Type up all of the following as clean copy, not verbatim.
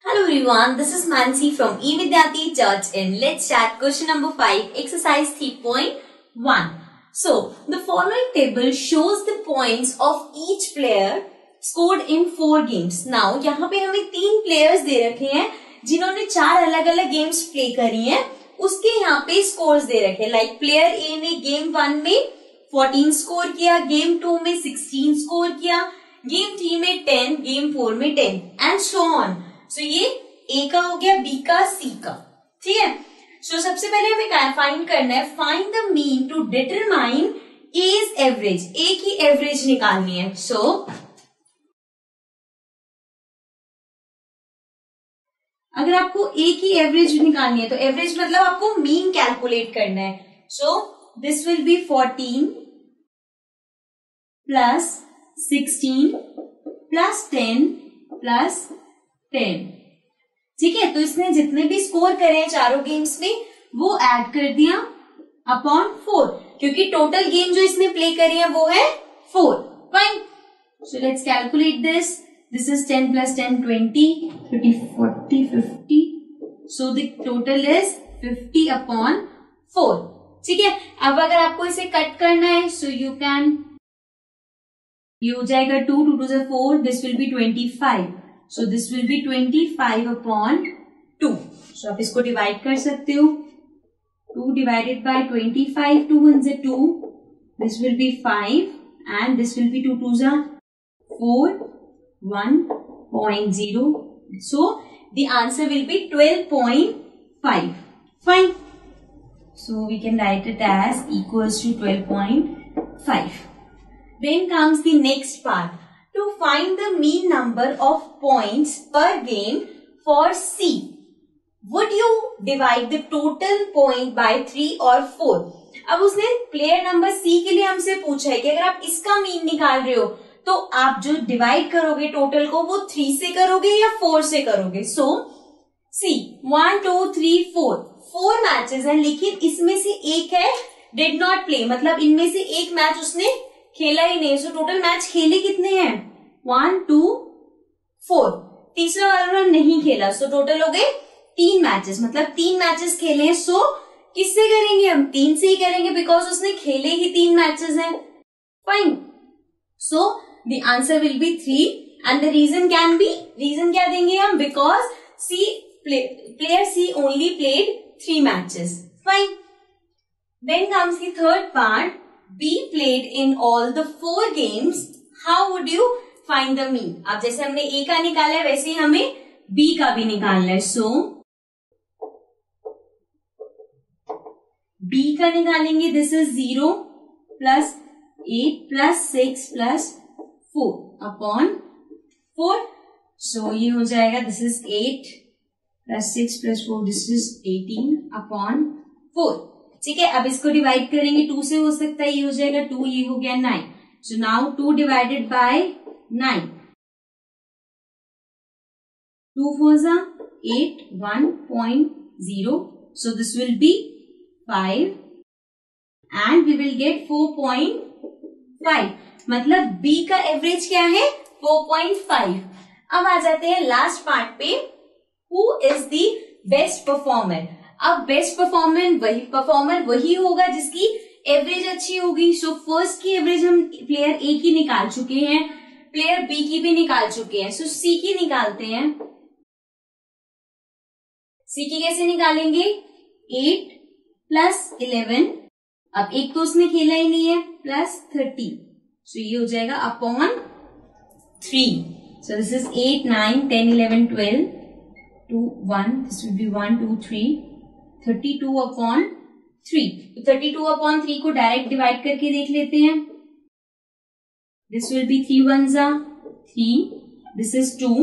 Hello everyone, this is Mansi from eVidyarthi Church and let's start question number 5, exercise 3.1. So, the following table shows the points of each player scored in 4 games. Now, यहाँ पे हमें 3 players दे रखे हैं जिन्होंने 4 अलग अलग games play करी हैं, उसके यहाँ पे स्कोर्स दे रखे हैं. लाइक प्लेयर ए ने गेम 1 में 14 स्कोर किया, गेम 2 में 16 स्कोर किया, गेम 3 में 10, गेम 4 में 10 एंड सो ऑन. सो ये ए का हो गया, बी का, सी का. ठीक है. सो सबसे पहले हमें फाइंड करना है, find the mean to determine as average. A की एवरेज निकालनी है. सो अगर आपको ए की एवरेज निकालनी है तो एवरेज मतलब आपको मीन कैलकुलेट करना है. So this will be 14 plus 16 plus 10 plus 10. ठीक है. तो इसने जितने भी स्कोर करे हैं चारों गेम्स में वो ऐड कर दिया अपॉन 4, क्योंकि टोटल गेम जो इसने प्ले करी है वो है 4. Fine. So let's calculate this. This is 10 plus 10, 20, 30, 40, 50. So the total is 50 upon 4. ठीक है. अब अगर आपको इसे कट करना है, so you can, ये हो जाएगा 2, 2 to the 4, this will be 25. So this will be 25 upon 2. So आप इसको डिवाइड कर सकते हो. 2 divided by 25, 2 1 is 2, this will be 5 and this will be 2 2 is 4. 1.0. So the answer will be 12.5. Fine. So we can write it as equals to 12.5. Then comes the next part. To find the mean number of points per game for C, would you divide the total point by 3 or 4? अब उसने player number C के लिए हमसे पूछा है कि अगर आप इसका मीन निकाल रहे हो तो आप जो डिवाइड करोगे टोटल को वो 3 से करोगे या 4 से करोगे. सो सी 1 2 3 4 मैचेस हैं, लेकिन इसमें से एक है डिड नॉट प्ले, मतलब इनमें से एक मैच उसने खेला ही नहीं. सो टोटल मैच खेले कितने हैं? 1 2 4. तीसरा वाला नहीं खेला. सो टोटल हो गए 3 मैचेस, मतलब 3 मैचेस खेले हैं. सो किससे करेंगे हम? 3 से ही करेंगे बिकॉज उसने खेले ही 3 मैचेस हैं. Fine. So the answer will be 3 and the reason can be, reason क्या देंगे हम? Because player C only played 3 matches. Fine. Then comes the third part. B played in all the 4 games. How would you find the mean? अब जैसे हमने A का निकाला है वैसे ही हमें B का भी निकालना है. So B का निकालेंगे. This is 0 plus 8 plus 6 plus 4 upon 4. So ये हो जाएगा, this is 8 plus 6 plus 4, this is 18 upon 4. ठीक है. अब इसको डिवाइड करेंगे 2 से, हो सकता है ये हो जाएगा 2, ये हो गया 9. So now 2 divided by 9. 2 4 8, 1.0. So this will be 5 and we will get 4.5. मतलब B का एवरेज क्या है? 4.5. अब आ जाते हैं लास्ट पार्ट पे. Who is the best performer? अब बेस्ट परफॉर्मर वही होगा जिसकी एवरेज अच्छी होगी. सो फर्स्ट की एवरेज हम प्लेयर ए की निकाल चुके हैं, प्लेयर बी की भी निकाल चुके हैं. सो सी की निकालते हैं. सी की कैसे निकालेंगे? 8 प्लस 11, अब एक तो उसने खेला ही नहीं है, प्लस 30. So ये हो जाएगा upon 3. So this is 8, 9, 10, 11, 12, 2, 1. This will be 1, 2, 3, 32 upon 3. तो 32 upon 3 को डायरेक्ट डिवाइड करके देख लेते हैं. This will be 3 ones are 3. This is 2.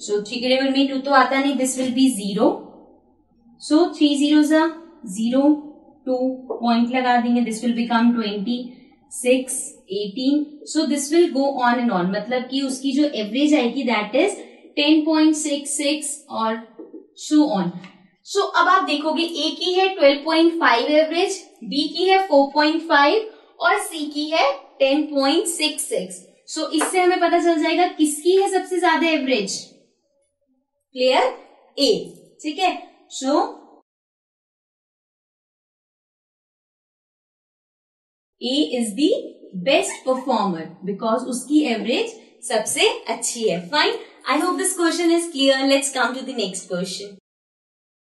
So 3 के लेवल में 2 तो आता नहीं. This will be 0. So 3 zeros are 0, 2 point लगा देंगे. This will become 20, 6, 18. So this will go on and on. मतलब कि उसकी जो एवरेज आएगी that is 10.66 और so on. So अब आप देखोगे A की है 12.5 एवरेज, B की है 4.5 और C की है 10.66. So इससे हमें पता चल जाएगा किसकी है सबसे ज्यादा एवरेज? Player A. ठीक है, सो A is the best performer because उसकी एवरेज सबसे अच्छी है. Fine. I hope this question is clear. Let's come to the next question.